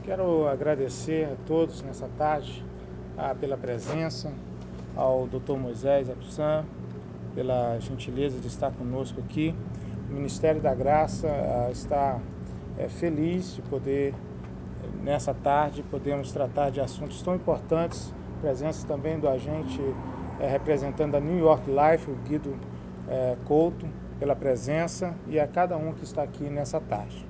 Quero agradecer a todos nessa tarde pela presença, ao Dr. Moisés Absan, pela gentileza de estar conosco aqui. O Ministério da Graça está feliz de poder, nessa tarde, podemos tratar de assuntos tão importantes. Presença também do agente representando a New York Life, o Guido Couto, pela presença, e a cada um que está aqui nessa tarde.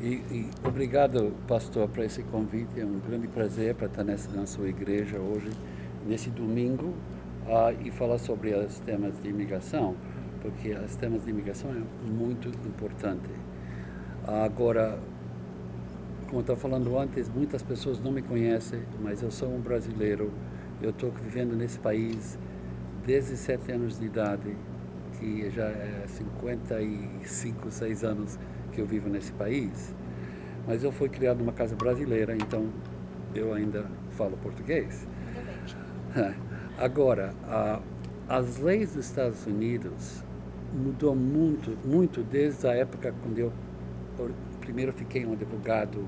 E obrigado, pastor, por esse convite. É um grande prazer para estar na sua igreja hoje, nesse domingo, e falar sobre os temas de imigração, porque os temas de imigração é muito importante. Agora, como eu estava falando antes, muitas pessoas não me conhecem, mas eu sou um brasileiro. Eu estou vivendo nesse país desde 7 anos de idade, que já é 55, 6 anos que eu vivo nesse país. Mas eu fui criado numa casa brasileira, então eu ainda falo português. Agora, as leis dos Estados Unidos mudou muito desde a época quando eu primeiro fiquei um advogado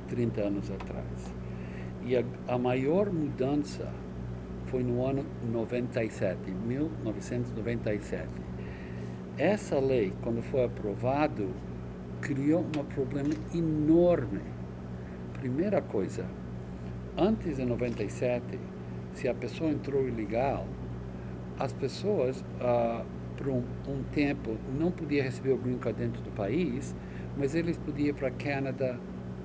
30 anos atrás. E a maior mudança foi no ano 1997. Essa lei, quando foi aprovado, criou um problema enorme. Primeira coisa, antes de 97, se a pessoa entrou ilegal, as pessoas, por um tempo, não podiam receber o green card dentro do país, mas eles podiam ir para Canadá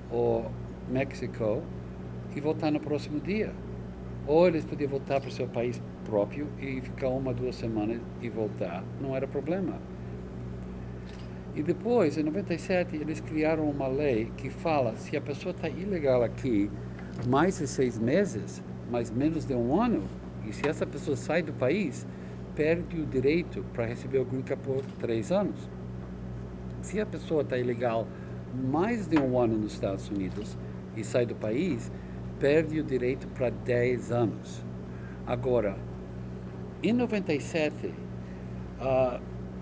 ou México e voltar no próximo dia. Ou eles podiam voltar para o seu país próprio e ficar 1 ou 2 semanas e voltar. Não era problema. E depois, em 97, eles criaram uma lei que fala se a pessoa está ilegal aqui mais de 6 meses, mais menos de 1 ano, e se essa pessoa sai do país, perde o direito para receber o green card por 3 anos. Se a pessoa está ilegal mais de 1 ano nos Estados Unidos e sai do país, perde o direito para 10 anos. Agora, em 97,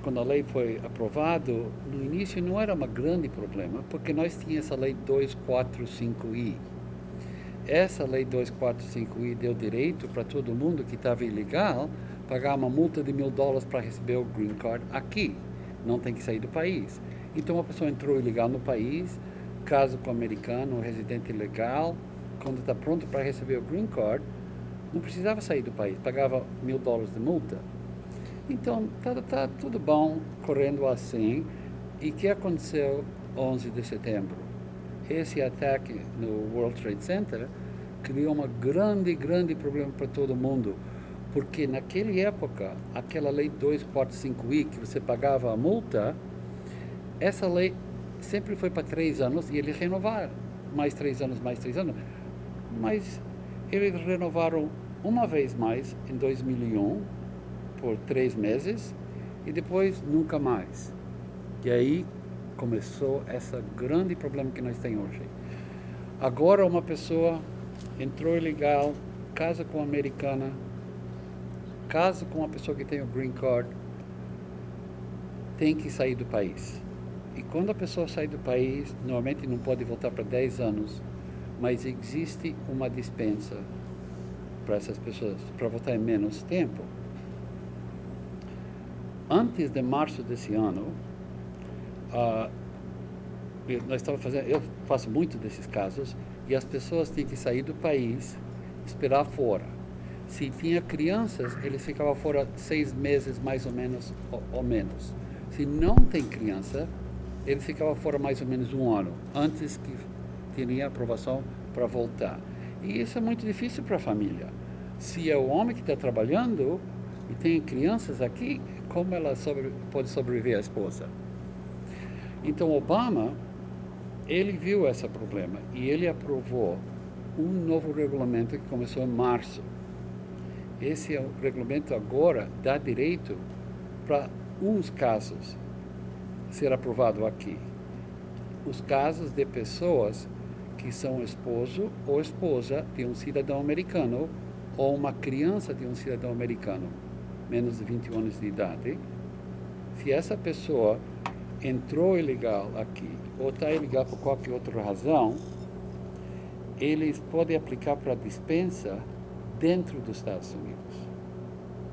quando a lei foi aprovada, no início não era um grande problema, porque nós tínhamos essa lei 245I. Essa lei 245I deu direito para todo mundo que estava ilegal pagar uma multa de $1.000 para receber o green card aqui. Não tem que sair do país. Então, a pessoa entrou ilegal no país, casa com um americano, um residente legal, quando está pronto para receber o green card, não precisava sair do país, pagava $1.000 de multa. Então, tá tudo bom, correndo assim. E o que aconteceu 11 de setembro? Esse ataque no World Trade Center criou um grande problema para todo mundo, porque naquela época, aquela lei 245I, que você pagava a multa, essa lei sempre foi para 3 anos e eles renovaram. Mais 3 anos. Mas eles renovaram uma vez mais, em 2001, por 3 meses, e depois nunca mais. E aí começou esse grande problema que nós temos hoje. Agora uma pessoa entrou ilegal, casa com uma americana, casa com uma pessoa que tem o green card, tem que sair do país. E quando a pessoa sai do país, normalmente não pode voltar para 10 anos, mas existe uma dispensa para essas pessoas, para voltar em menos tempo. Antes de março desse ano, eu faço muito desses casos, e as pessoas têm que sair do país, esperar fora. Se tinha crianças, eles ficavam fora 6 meses, mais ou menos, ou menos. Se não tem criança, eles ficavam fora mais ou menos 1 ano, antes que teria aprovação para voltar. E isso é muito difícil para a família. Se é o homem que está trabalhando e tem crianças aqui, como ela pode sobreviver, a esposa? Então, Obama, ele viu esse problema e ele aprovou um novo regulamento que começou em março. Esse regulamento agora dá direito para uns casos ser aprovado aqui. Os casos de pessoas que são esposo ou esposa de um cidadão americano ou uma criança de um cidadão americano, menos de 21 anos de idade. Se essa pessoa entrou ilegal aqui ou está ilegal por qualquer outra razão, eles podem aplicar para dispensa dentro dos Estados Unidos.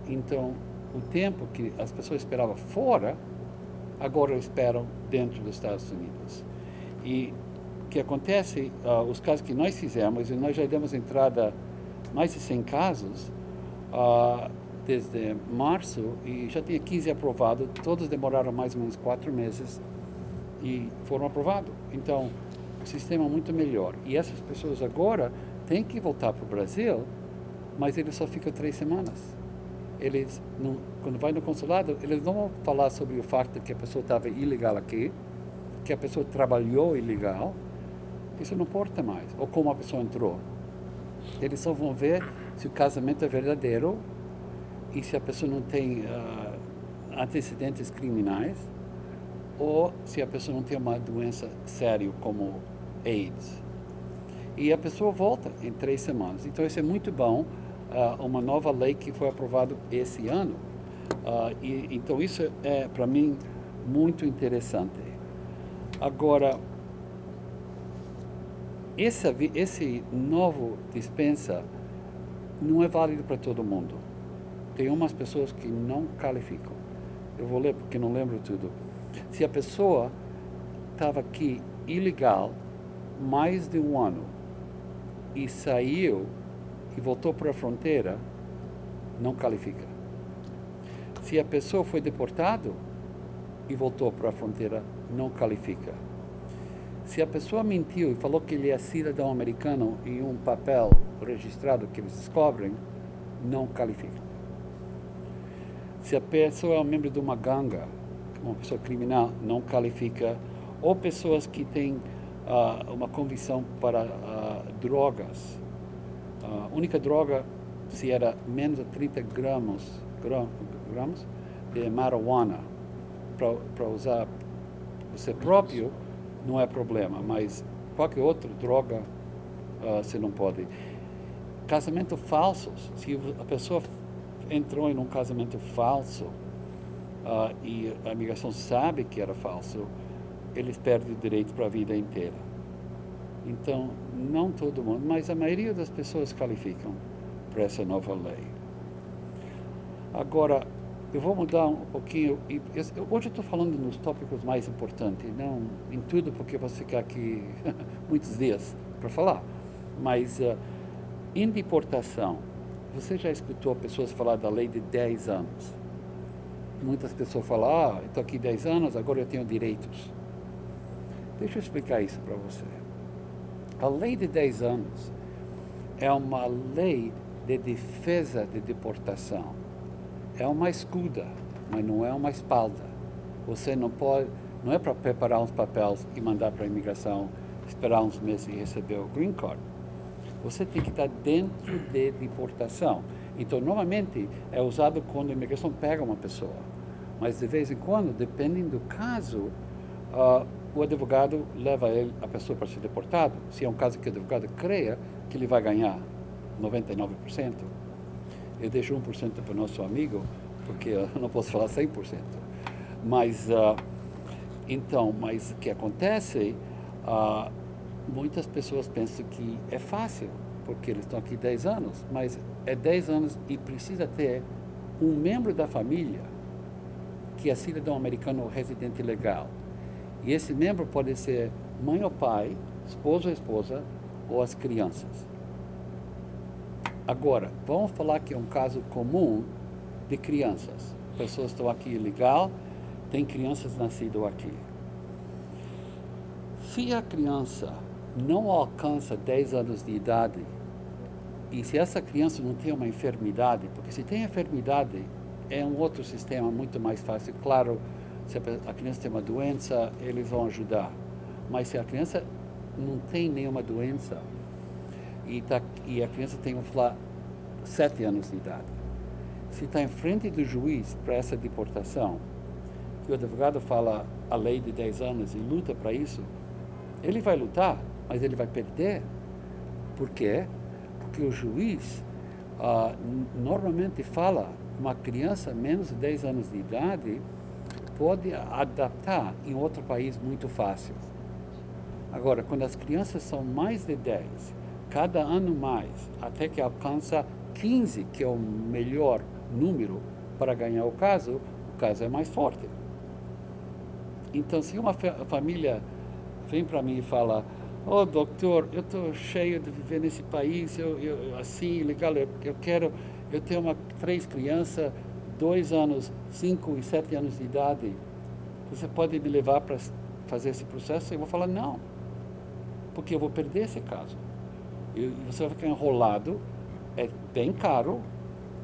Então, o tempo que as pessoas esperavam fora, agora esperam dentro dos Estados Unidos. E o que acontece, os casos que nós fizemos, e nós já demos entrada mais de 100 casos, desde março, e já tinha 15 aprovados, todos demoraram mais ou menos 4 meses e foram aprovados. Então, o sistema é muito melhor. E essas pessoas agora têm que voltar para o Brasil, mas eles só ficam 3 semanas. Eles não, quando vai no consulado, eles não vão falar sobre o fato que a pessoa estava ilegal aqui, que a pessoa trabalhou ilegal. Isso não importa mais. Ou como a pessoa entrou. Eles só vão ver se o casamento é verdadeiro e se a pessoa não tem antecedentes criminais ou se a pessoa não tem uma doença séria como AIDS. E a pessoa volta em 3 semanas. Então isso é muito bom. Uma nova lei que foi aprovada esse ano. Então isso é, para mim, muito interessante. Agora, esse novo dispensa não é válido para todo mundo. Tem umas pessoas que não qualificam. Eu vou ler porque não lembro tudo. Se a pessoa estava aqui ilegal mais de 1 ano e saiu e voltou para a fronteira, não qualifica. Se a pessoa foi deportado e voltou para a fronteira, não qualifica. Se a pessoa mentiu e falou que ele é cidadão americano em um papel registrado que eles descobrem, não qualifica. Se a pessoa é um membro de uma gangue, uma pessoa criminal, não qualifica. Ou pessoas que têm uma convicção para drogas. A única droga, se era menos de 30 gramas de marijuana para usar você próprio, não é problema, mas qualquer outra droga você não pode. Casamento falsos, se a pessoa entrou em um casamento falso e a imigração sabe que era falso, eles perdem o direito para a vida inteira. Então, não todo mundo, mas a maioria das pessoas qualificam para essa nova lei. Agora, eu vou mudar um pouquinho. Hoje eu estou falando nos tópicos mais importantes, não em tudo, porque eu posso ficar aqui muitos dias para falar. Mas, em deportação, você já escutou pessoas falar da lei de 10 anos? Muitas pessoas falam, eu estou aqui 10 anos, agora eu tenho direitos. Deixa eu explicar isso para você. A lei de 10 anos é uma lei de defesa de deportação. É uma escuda, mas não é uma espalda. Você não pode, não é para preparar uns papéis e mandar para a imigração, esperar uns meses e receber o green card. Você tem que estar dentro de deportação. Então, normalmente, é usado quando a imigração pega uma pessoa. Mas, de vez em quando, dependendo do caso, o advogado leva a pessoa para ser deportado. Se é um caso que o advogado creia que ele vai ganhar 99%, eu deixo 1% para o nosso amigo, porque eu não posso falar 100%. Mas, mas o que acontece, muitas pessoas pensam que é fácil, porque eles estão aqui 10 anos, mas é 10 anos e precisa ter um membro da família que é cidadão americano ou residente legal. E esse membro pode ser mãe ou pai, esposo ou esposa, ou as crianças. Agora, vamos falar que é um caso comum de crianças. Pessoas estão aqui ilegal, tem crianças nascidas aqui. Se a criança não alcança 10 anos de idade, e se essa criança não tem uma enfermidade, porque se tem enfermidade, é um outro sistema muito mais fácil. Claro, se a criança tem uma doença, eles vão ajudar. Mas se a criança não tem nenhuma doença, e a criança tem, vamos falar, 7 anos de idade, se está em frente do juiz para essa deportação, e o advogado fala a lei de 10 anos e luta para isso, ele vai lutar, mas ele vai perder. Por quê? Porque o juiz normalmente fala uma criança menos de 10 anos de idade pode adaptar em outro país muito fácil. Agora, quando as crianças são mais de 10, cada ano mais, até que alcança 15, que é o melhor número para ganhar o caso é mais forte. Então, se uma família vem para mim e fala: "Oh, doutor, eu estou cheio de viver nesse país, assim, legal, eu tenho 3 crianças, 2 anos, 5 e 7 anos de idade, você pode me levar para fazer esse processo?" Eu vou falar: "Não, porque eu vou perder esse caso. E você vai ficar enrolado, é bem caro,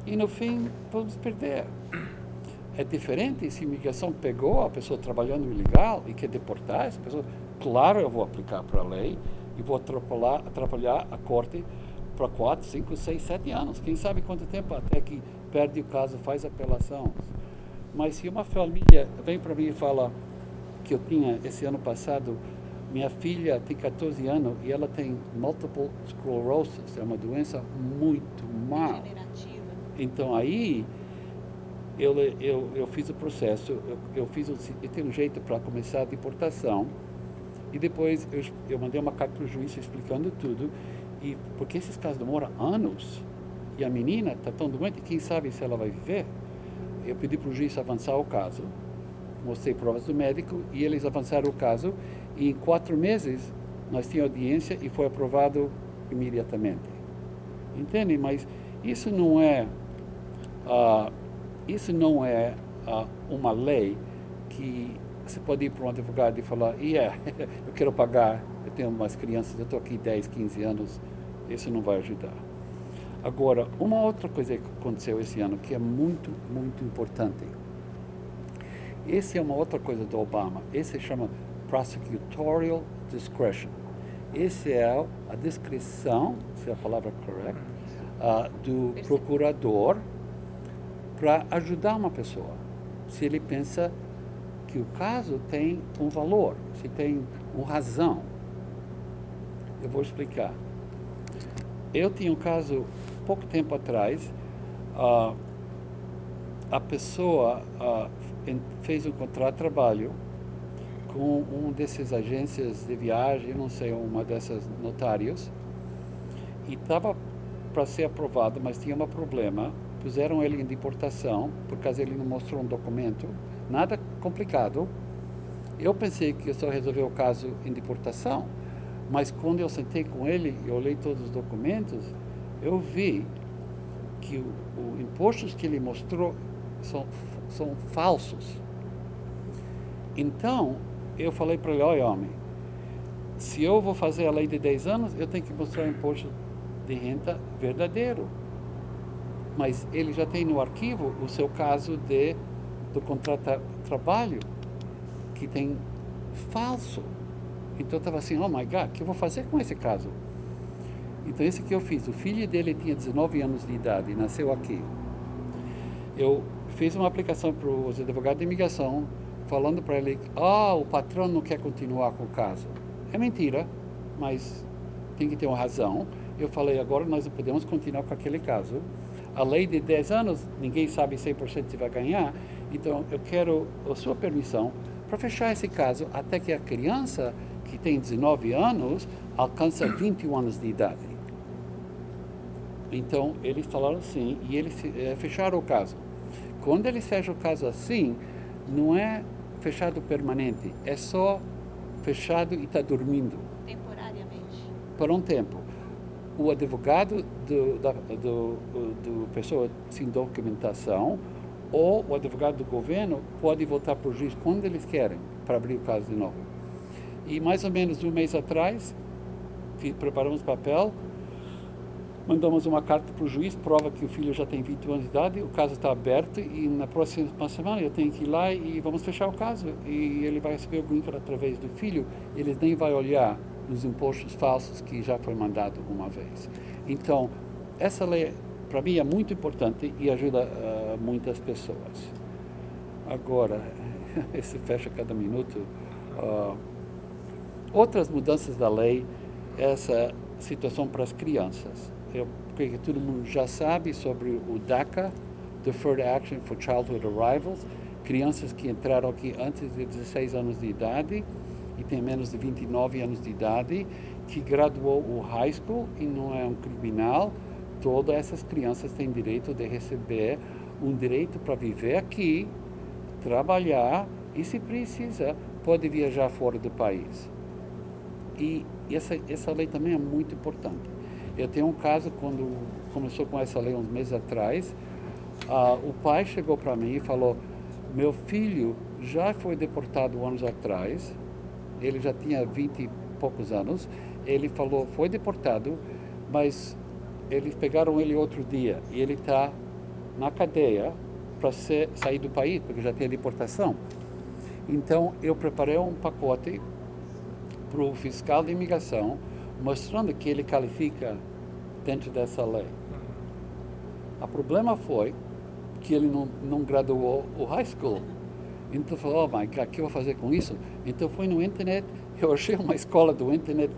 e no fim vamos perder." É diferente se a imigração pegou a pessoa trabalhando ilegal e quer deportar essa pessoa. Claro, eu vou aplicar para a lei e vou atrapalhar a corte para 4, 5, 6, 7 anos. Quem sabe quanto tempo até que perde o caso, faz apelação. Mas se uma família vem para mim e fala que eu tinha, esse ano passado, minha filha tem 14 anos e ela tem multiple sclerosis, é uma doença muito má. Então aí eu fiz o processo, eu tenho um jeito para começar a deportação, e depois eu mandei uma carta para o juiz explicando tudo, e porque esses casos demoram anos, e a menina está tão doente, quem sabe se ela vai viver. Eu pedi para o juiz avançar o caso, mostrei provas do médico, e eles avançaram o caso, e em 4 meses nós tínhamos audiência e foi aprovado imediatamente. Entende? Mas isso não é uma lei que você pode ir para um advogado e falar: eu quero pagar, eu tenho umas crianças, eu estou aqui 10, 15 anos, isso não vai ajudar. Agora, uma outra coisa que aconteceu esse ano que é muito, muito importante. Essa é uma outra coisa do Obama. Esse chama prosecutorial discretion. Esse é a discrição, se é a palavra correta, do procurador para ajudar uma pessoa, se ele pensa que o caso tem um valor, se tem uma razão. Eu vou explicar. Eu tinha um caso, pouco tempo atrás, a pessoa fez um contrato de trabalho com um dessas agências de viagem, não sei, uma dessas notários, e estava para ser aprovado, mas tinha um problema. Puseram ele em deportação, por causa ele não mostrou um documento, nada complicado. Eu pensei que eu só resolver o caso em deportação, mas quando eu sentei com ele e olhei todos os documentos, eu vi que os impostos que ele mostrou são falsos. Então, eu falei para ele: "Olha, homem, se eu vou fazer a lei de 10 anos, eu tenho que mostrar o imposto de renda verdadeiro." Mas ele já tem no arquivo o seu caso do contrato de trabalho, que tem falso. Então eu estava assim: "Oh my God, o que eu vou fazer com esse caso?" Então esse que eu fiz, o filho dele tinha 19 anos de idade, nasceu aqui. Eu fiz uma aplicação para os advogados de imigração, falando para ele: o patrão não quer continuar com o caso. É mentira, mas tem que ter uma razão. Eu falei: agora nós não podemos continuar com aquele caso. A lei de 10 anos, ninguém sabe 100% se vai ganhar, então eu quero a sua permissão para fechar esse caso até que a criança, que tem 19 anos, alcança 21 anos de idade. Então, eles falaram sim, e eles fecharam o caso. Quando eles fecham o caso assim, não é fechado permanente, é só fechado e está dormindo. Temporariamente. Por um tempo. O advogado do pessoa sem documentação ou o advogado do governo pode voltar para o juiz quando eles querem para abrir o caso de novo. E mais ou menos um mês atrás, preparamos papel, mandamos uma carta para o juiz, prova que o filho já tem 20 anos de idade, o caso está aberto, e na próxima semana eu tenho que ir lá e vamos fechar o caso. E ele vai receber o green card através do filho, eles nem vão olhar nos impostos falsos que já foi mandado uma vez. Então, essa lei, para mim, é muito importante e ajuda muitas pessoas. Agora, esse fecha cada minuto. Outras mudanças da lei, essa situação para as crianças. Eu creio que todo mundo já sabe sobre o DACA, Deferred Action for Childhood Arrivals, crianças que entraram aqui antes de 16 anos de idade e tem menos de 29 anos de idade, que graduou o high school e não é um criminal, todas essas crianças têm direito de receber um direito para viver aqui, trabalhar e, se precisa, pode viajar fora do país. E essa lei também é muito importante. Eu tenho um caso, quando começou com essa lei uns meses atrás, o pai chegou para mim e falou: meu filho já foi deportado anos atrás, ele já tinha 20 e poucos anos, ele falou, foi deportado, mas eles pegaram ele outro dia e ele está na cadeia para sair do país, porque já tem a deportação. Então, eu preparei um pacote para o fiscal de imigração, mostrando que ele qualifica dentro dessa lei. O problema foi que ele não graduou o high school. Então, falou, oh my God, o que eu vou fazer com isso? Então, fui no internet, eu achei uma escola do internet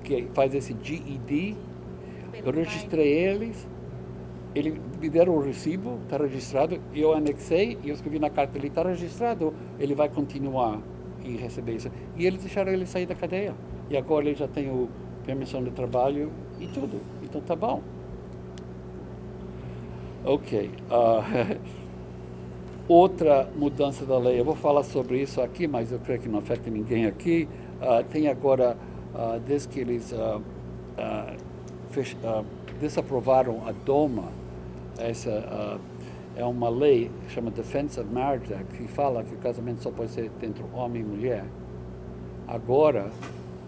que faz esse GED, eu registrei eles me deram o recibo, está registrado, eu anexei e eu escrevi na carta, ele está registrado, ele vai continuar e receber isso. E eles deixaram ele sair da cadeia. E agora ele já tem a permissão de trabalho e tudo. Então tá bom. Ok. Outra mudança da lei, eu vou falar sobre isso aqui, mas eu creio que não afeta ninguém aqui. Tem agora, desde que eles desaprovaram a DOMA, essa é uma lei que chama Defense of Marriage Act, que fala que o casamento só pode ser entre homem e mulher. Agora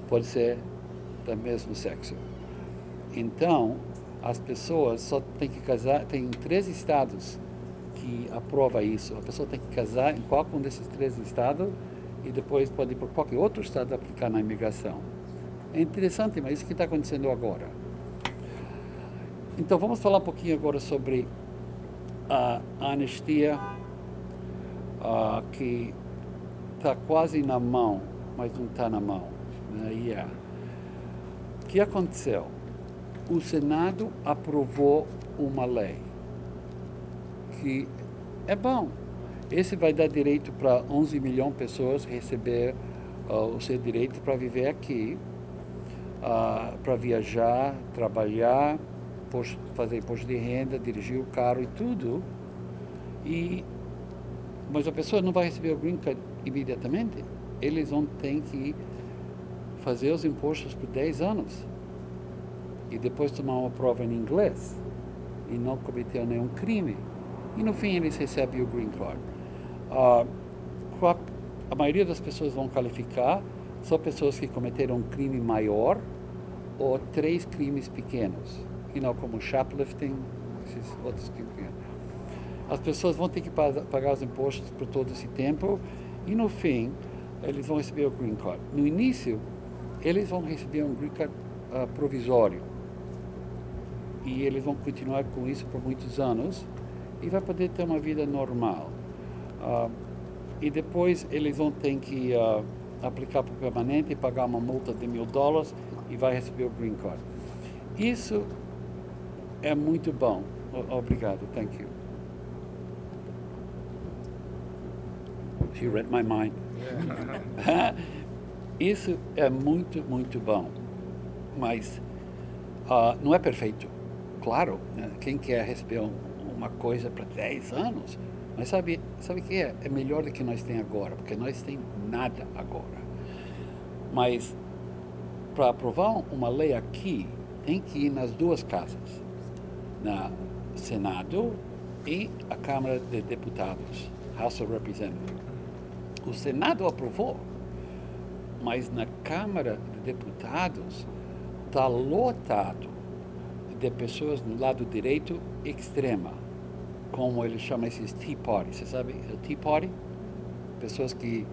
pode ser do mesmo sexo. Então, as pessoas só têm que casar, tem 3 estados que aprova isso. A pessoa tem que casar em qualquer um desses 3 estados e depois pode ir para qualquer outro estado aplicar na imigração. É interessante, mas isso que está acontecendo agora. Então, vamos falar um pouquinho agora sobre a anistia, que está quase na mão, mas não está na mão. O que aconteceu? O Senado aprovou uma lei que é bom. Esse vai dar direito para 11 milhões de pessoas receber o seu direito para viver aqui, para viajar, trabalhar, fazer imposto de renda, dirigir o carro e tudo. Mas a pessoa não vai receber o green card imediatamente. Eles vão ter que fazer os impostos por 10 anos e depois tomar uma prova em inglês e não cometer nenhum crime. E no fim eles recebem o green card. A maioria das pessoas vão qualificar, só pessoas que cometeram um crime maior ou 3 crimes pequenos, como shoplifting, esses outros crimes. As pessoas vão ter que pagar os impostos por todo esse tempo e no fim eles vão receber o green card. No início, eles vão receber um green card provisório e eles vão continuar com isso por muitos anos e vai poder ter uma vida normal. E depois eles vão ter que aplicar para o permanente e pagar uma multa de $1.000 e vai receber o green card. Isso é muito bom. Obrigado, thank you. She read my mind. Isso é muito, muito bom. Mas não é perfeito. Claro, né? Quem quer receber uma coisa para 10 anos, mas sabe o que é? É melhor do que nós temos agora, porque nós temos nada agora. Mas para aprovar uma lei aqui, tem que ir nas 2 casas, na Senado e a Câmara de Deputados, House of Representatives. O Senado aprovou, mas na Câmara de Deputados está lotado de pessoas no lado direito extrema, como eles chamam esses Tea Party. Você sabe o Tea Party? Pessoas que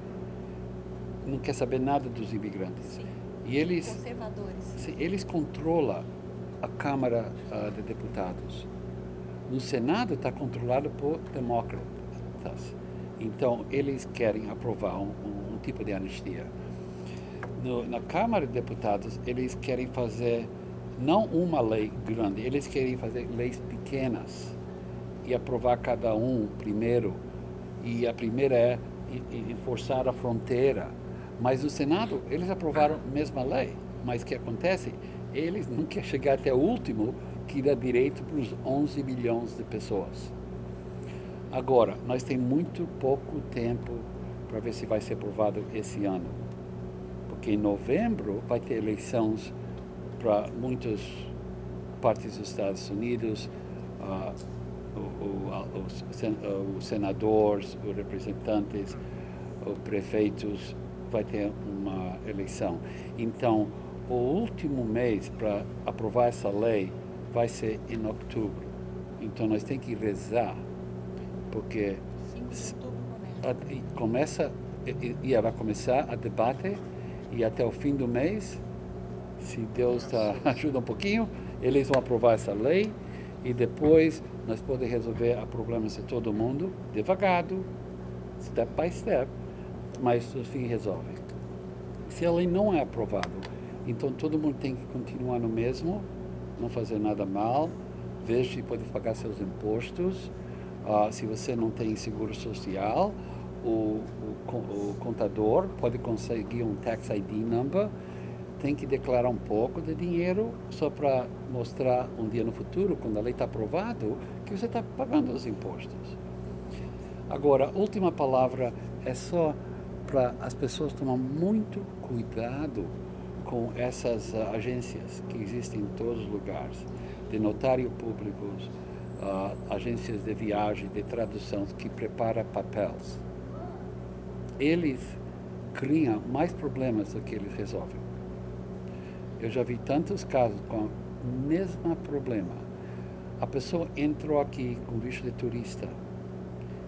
não querem saber nada dos imigrantes. Sim. E eles, conservadores. Eles controlam a Câmara de Deputados. No Senado está controlado por demócratas. Então, eles querem aprovar um tipo de anistia. Na Câmara de Deputados, eles querem fazer não uma lei grande, eles querem fazer leis pequenas e aprovar cada um primeiro. E a primeira é enforçar a fronteira, Mas o Senado, eles aprovaram a mesma lei, mas o que acontece? Eles não querem chegar até o último, que dá direito para os 11 milhões de pessoas. Agora, nós temos muito pouco tempo para ver se vai ser aprovado esse ano. Porque em novembro vai ter eleições para muitas partes dos Estados Unidos, os senadores, os representantes, os prefeitos, vai ter uma eleição. Então, o último mês para aprovar essa lei vai ser em outubro. Então, nós temos que rezar, porque 5 de outubro começa, vai começar a debate e até o fim do mês, se Deus ajuda um pouquinho, eles vão aprovar essa lei e depois nós podemos resolver os problemas de todo mundo, devagar, step by step, mas no fim resolve. Se a lei não é aprovada, então todo mundo tem que continuar no mesmo, não fazer nada mal, veja se pode pagar seus impostos, se você não tem seguro social, o contador pode conseguir um tax ID number, tem que declarar um pouco de dinheiro só para mostrar um dia no futuro, quando a lei está aprovada, que você está pagando os impostos. Agora, a última palavra é só para as pessoas tomar muito cuidado com essas agências que existem em todos os lugares, de notário públicos, agências de viagem, de tradução, que preparam papéis. Eles criam mais problemas do que eles resolvem. Eu já vi tantos casos com o mesmo problema. A pessoa entrou aqui com visto de turista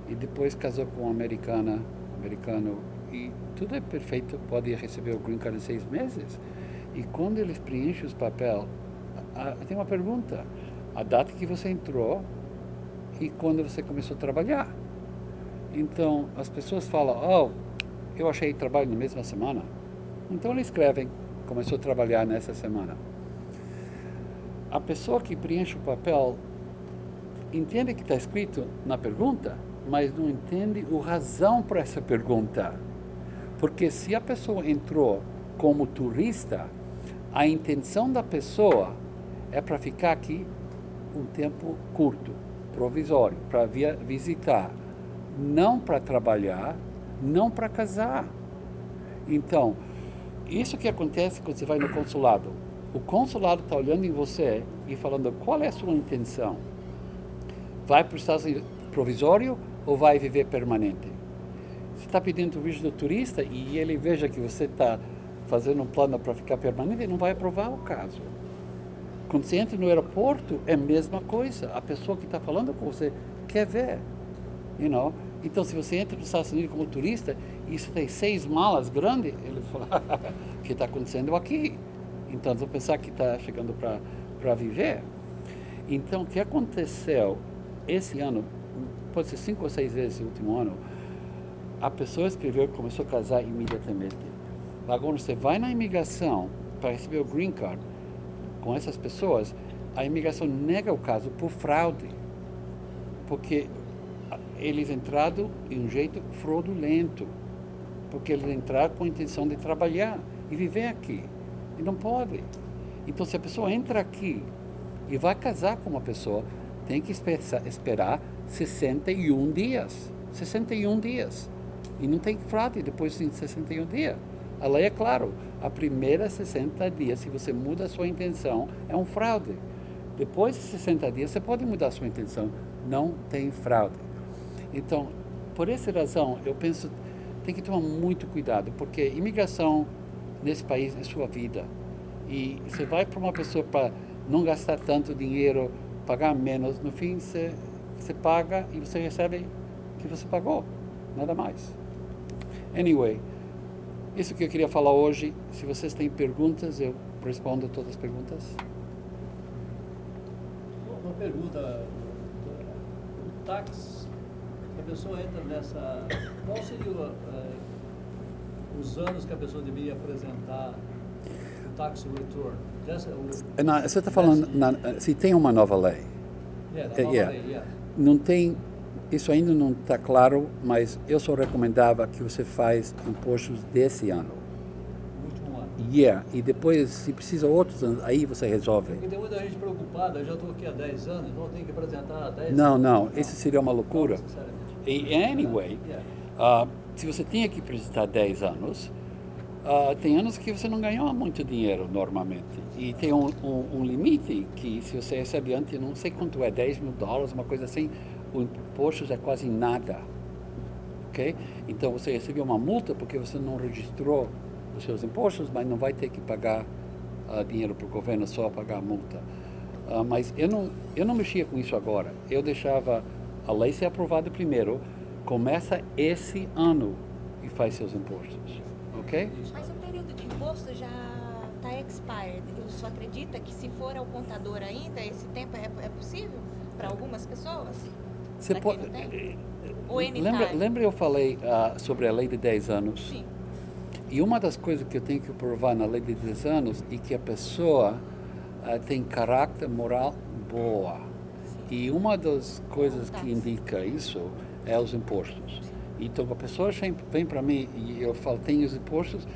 e depois casou com um americano e tudo é perfeito, pode receber o green card em 6 meses. E quando eles preenchem os papéis, tem uma pergunta: a data que você entrou e quando você começou a trabalhar. Então, as pessoas falam, eu achei trabalho na mesma semana. Então, eles escrevem, começou a trabalhar nessa semana. A pessoa que preenche o papel entende que está escrito na pergunta, mas não entende a razão para essa pergunta. Porque se a pessoa entrou como turista, a intenção da pessoa é para ficar aqui um tempo curto, provisório, para visitar, não para trabalhar, não para casar. Então, isso que acontece quando você vai no consulado. O consulado está olhando em você e falando, qual é a sua intenção? Vai para os Estados Unidos provisório ou vai viver permanente? Você está pedindo o visto do turista e ele veja que você está fazendo um plano para ficar permanente, ele não vai aprovar o caso. Quando você entra no aeroporto, é a mesma coisa. A pessoa que está falando com você quer ver. Então, se você entra nos Estados Unidos como turista e você tem 6 malas grandes, ele fala, o que está acontecendo aqui? Então, eles vão pensar que está chegando para viver. Então, o que aconteceu esse ano, pode ser 5 ou 6 vezes no último ano, a pessoa escreveu que começou a casar imediatamente. Agora, você vai na imigração para receber o green card com essas pessoas, a imigração nega o caso por fraude, porque eles entraram de um jeito fraudulento, porque eles entraram com a intenção de trabalhar e viver aqui, e não pode. Então, se a pessoa entra aqui e vai casar com uma pessoa, tem que esperar 61 dias. 61 dias. E não tem fraude depois de 61 dias. A lei é claro, a primeira 60 dias, se você muda a sua intenção, é um fraude. Depois de 60 dias, você pode mudar a sua intenção, não tem fraude. Então, por essa razão, eu penso, tem que tomar muito cuidado, porque imigração nesse país é sua vida. E você vai para uma pessoa para não gastar tanto dinheiro, pagar menos, no fim você paga e você recebe o que você pagou, nada mais. Anyway, isso que eu queria falar hoje. Se vocês têm perguntas, eu respondo todas as perguntas. Uma pergunta, o táxi, a pessoa entra nessa, qual seria os anos que a pessoa deveria apresentar o tax return? Não, você está falando, se tem uma nova lei. Não tem, isso ainda não está claro, mas eu só recomendava que você faz impostos desse ano. E depois, se precisa outros anos, aí você resolve. Porque tem muita gente preocupada, eu já estou aqui há 10 anos, não tenho que apresentar há 10 Não, anos. não, isso seria uma loucura. Não, necessariamente. E, anyway, Yeah. se você tinha que apresentar 10 anos, tem anos que você não ganhou muito dinheiro normalmente. E tem um limite que se você recebe antes, não sei quanto é, $10.000, uma coisa assim, o imposto é quase nada. Ok? Então você recebeu uma multa porque você não registrou os seus impostos, mas não vai ter que pagar dinheiro para o governo, só pagar a multa. Mas eu não mexia com isso agora. Eu deixava a lei ser aprovada primeiro, começa esse ano e faz seus impostos. Ok? Mas o período de imposto já está expired. Eu só acredita que se for ao contador ainda, esse tempo é possível para algumas pessoas? Você Pra pode, quem não tem? Ou lembra eu falei sobre a lei de 10 anos? Sim. E uma das coisas que eu tenho que provar na lei de 10 anos é que a pessoa tem caráter moral boa. E uma das coisas que indica isso é os impostos. Então a pessoa vem para mim e eu falo, tem os impostos,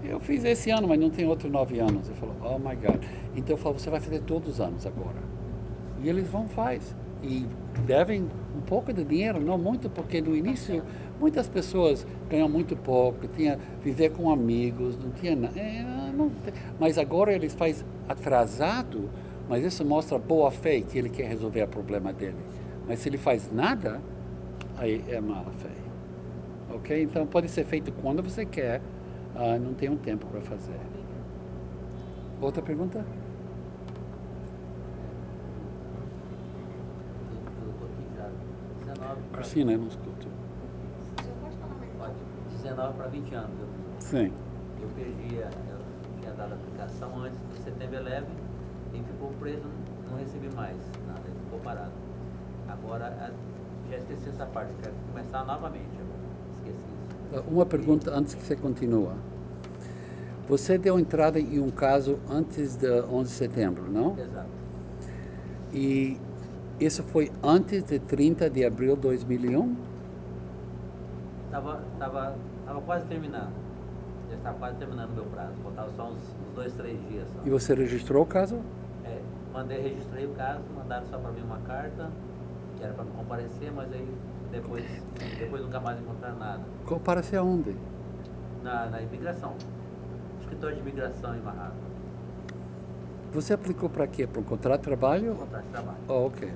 eu fiz esse ano, mas não tem outro 9 anos. Eu falo, oh my God. Então eu falo, você vai fazer todos os anos agora. E eles faz. E devem um pouco de dinheiro, não muito, porque no início muitas pessoas ganham muito pouco, viver com amigos, não tinha nada. Mas agora eles fazem atrasado, mas isso mostra boa fé que ele quer resolver o problema dele. Mas se ele faz nada, aí é má fé. Ok? Então pode ser feito quando você quer, não tem um tempo para fazer. Outra pergunta? Cristina, eu não escuto. Pode. 19 para 20 anos. Sim. Eu tinha dado a aplicação antes do setembro 11 e ficou preso, não recebi mais nada, ele ficou parado. Agora, já esqueci essa parte, quero começar novamente. Esqueci isso. Uma pergunta antes que você continue. Você deu entrada em um caso antes de 11 de setembro, não? Exato. E isso foi antes de 30 de abril de 2001? Estava quase terminando. Já estava quase terminando o meu prazo. Faltava só uns 2, 3 dias. Só. E você registrou o caso? Registrei o caso, mandaram só para mim uma carta, que era para me comparecer, mas aí depois nunca mais encontraram nada. Comparecer aonde? Na imigração. Escritório de imigração em Manhattan. Você aplicou para quê? Para um contrato de trabalho? Contrato de trabalho. Oh, ok.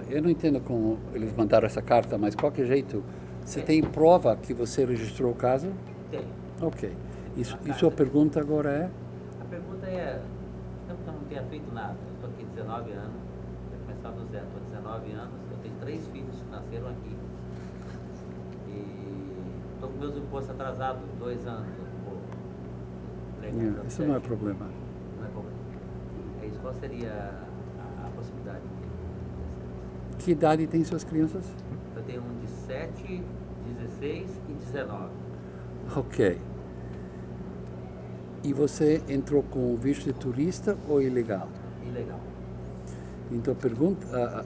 Eu não entendo como eles mandaram essa carta, mas de qualquer jeito, você tem prova que você registrou o caso? Tem. Ok. E sua pergunta agora é? A pergunta é, eu não tenho feito nada. Eu estou aqui 19 anos, vou começar do zero. Estou 19 anos, eu tenho 3 filhos que nasceram aqui. E estou com meus impostos atrasados 2 anos. Isso não é problema. Não é problema. É isso, qual seria a possibilidade? Que idade tem suas crianças? Eu tenho um de 7, 16 e 19. Ok. E você entrou com visto de turista ou ilegal? Ilegal. Então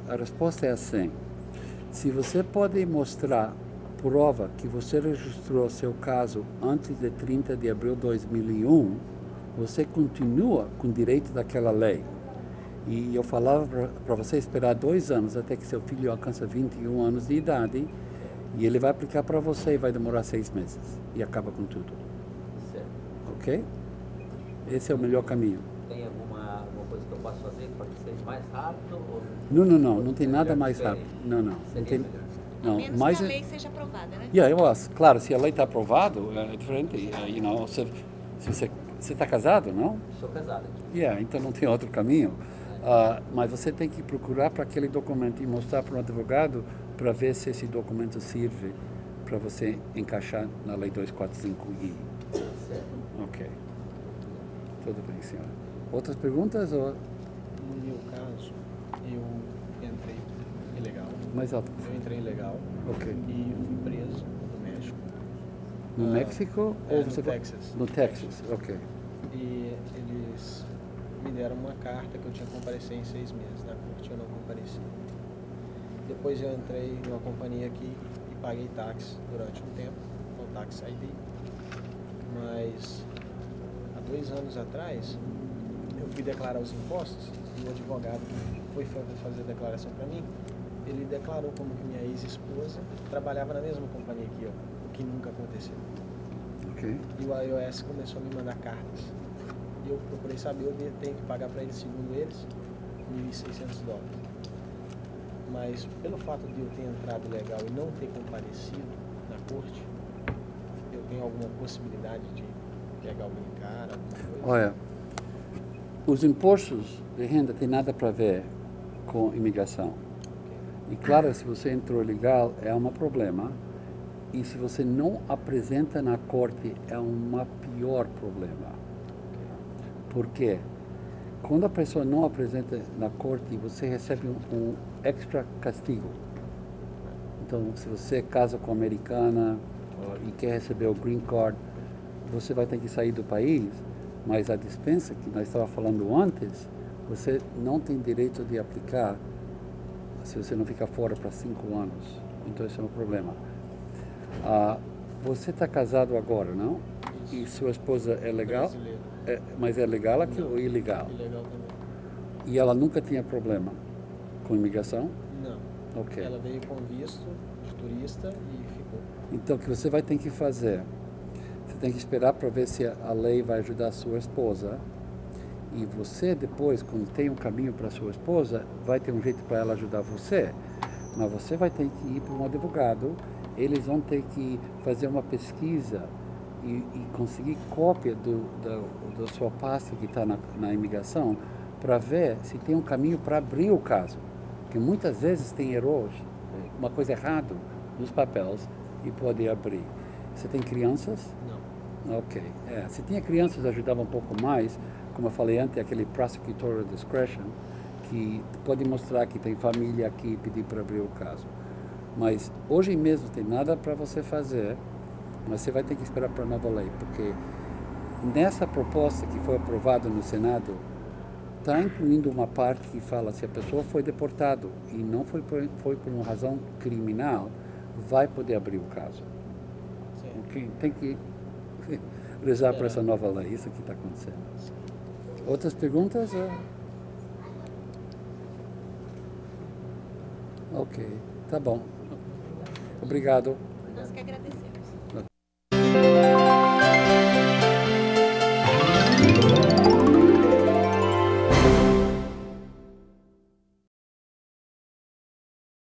a resposta é assim. Se você pode mostrar prova que você registrou seu caso antes de 30 de abril de 2001, você continua com o direito daquela lei. E eu falava para você esperar 2 anos até que seu filho alcança 21 anos de idade e ele vai aplicar para você e vai demorar 6 meses e acaba com tudo. Certo. Ok? Esse é o melhor caminho. Tem alguma coisa que eu posso fazer para que seja mais rápido? Ou... Não tem nada mais rápido. Não tem. A Não, menos mas que a lei seja aprovada, né? claro, se a lei está aprovada, é diferente. Se você está casado, não? Sou casado. Então não tem outro caminho. Mas você tem que procurar para aquele documento e mostrar para um advogado para ver se esse documento serve para você encaixar na lei 245I. Certo. Ok. Tudo bem, senhora. Outras perguntas? Ou... No meu caso, eu entrei ilegal. Mais alto. Eu entrei ilegal Ok. e fui preso no México. No México? Ou ou no você Texas. No Texas, ok. E eles me deram uma carta que eu tinha que comparecer em 6 meses na corte, eu não compareci. Depois eu entrei numa companhia aqui e paguei táxi durante um tempo, com Tax ID. Mas a 2 anos atrás, eu fui declarar os impostos e o advogado que foi fazer a declaração para mim, ele declarou como que minha ex-esposa trabalhava na mesma companhia que eu, o que nunca aconteceu. Ok. E o IRS começou a me mandar cartas. E eu procurei saber, eu tenho que pagar para eles, segundo eles, $1.600. Mas pelo fato de eu ter entrado legal e não ter comparecido na corte, eu tenho alguma possibilidade de pegar alguém em cara, alguma coisa? Olha, os impostos de renda têm nada para ver com imigração. E claro, se você entrou legal, é um problema. E se você não apresenta na corte, é um pior problema. Por quê? Quando a pessoa não apresenta na corte, você recebe um extra castigo. Então, se você casa com uma americana e quer receber o green card, você vai ter que sair do país, mas a dispensa que nós estávamos falando antes, você não tem direito de aplicar se você não ficar fora para 5 anos. Então, esse é um problema. Você está casado agora, não? Isso. E sua esposa é legal? Brasileiro. Mas é legal aqui Não. ou ilegal? Ilegal também. E ela nunca tinha problema com imigração? Não. Ok. Ela veio com visto de turista e ficou. Então, o que você vai ter que fazer? Você tem que esperar para ver se a lei vai ajudar a sua esposa. E você, depois, quando tem um caminho para a sua esposa, vai ter um jeito para ela ajudar você. Mas você vai ter que ir para um advogado, eles vão ter que fazer uma pesquisa e conseguir cópia da sua pasta que está na imigração para ver se tem um caminho para abrir o caso. Porque muitas vezes tem erros, uma coisa errada nos papéis e pode abrir. Você tem crianças? Não. Ok. Se tinha crianças, ajudava um pouco mais. Como eu falei antes, aquele prosecutorial discretion, que pode mostrar que tem família aqui e pedir para abrir o caso. Mas hoje mesmo tem nada para você fazer, mas você vai ter que esperar para a nova lei, porque nessa proposta que foi aprovada no Senado, está incluindo uma parte que fala se a pessoa foi deportado e não foi por uma razão criminal, vai poder abrir o caso. Sim. Okay? Tem que rezar para essa nova lei, isso que está acontecendo. Outras perguntas? Ok, tá bom. Obrigado. Nós que agradecemos.